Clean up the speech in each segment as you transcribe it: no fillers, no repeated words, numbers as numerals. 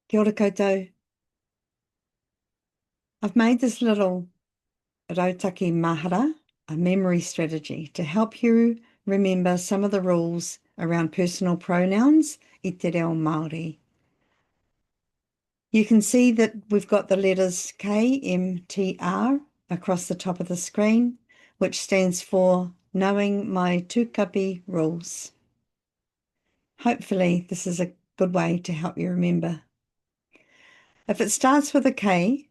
Kia ora koutou. I've made this little rautaki mahara, a memory strategy, to help you remember some of the rules around personal pronouns i te reo Māori. You can see that we've got the letters K, M, T, R across the top of the screen, which stands for knowing my tūkapi rules. Hopefully this is a good way to help you remember. If it starts with a K,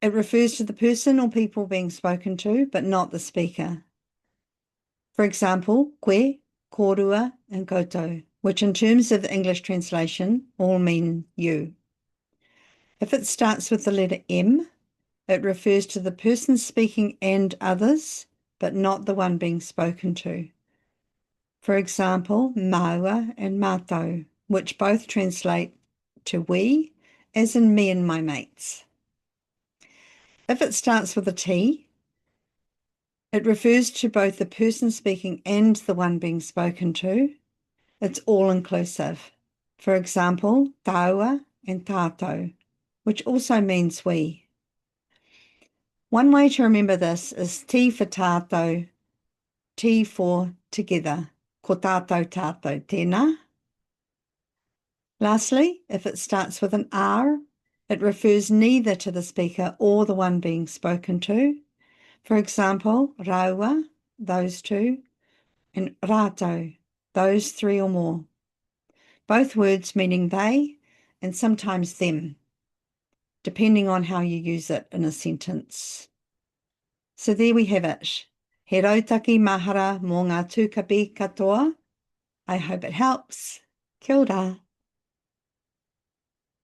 it refers to the person or people being spoken to, but not the speaker. For example, koe, kōrua, and koutou, which in terms of the English translation all mean you. If it starts with the letter M, it refers to the person speaking and others, but not the one being spoken to. For example, maua and mātou, which both translate to we, as in me and my mates. If it starts with a T, it refers to both the person speaking and the one being spoken to. It's all-inclusive. For example, taua and tātou, which also means we. One way to remember this is T for tātou, T for together, ko tātou tātou tēnā. Lastly, if it starts with an R, it refers neither to the speaker or the one being spoken to. For example, raua, those two, and rātou, those three or more. Both words meaning they and sometimes them, depending on how you use it in a sentence. So there we have it. He rautaki mahara mō ngā tūkapi katoa. I hope it helps. Kia ora.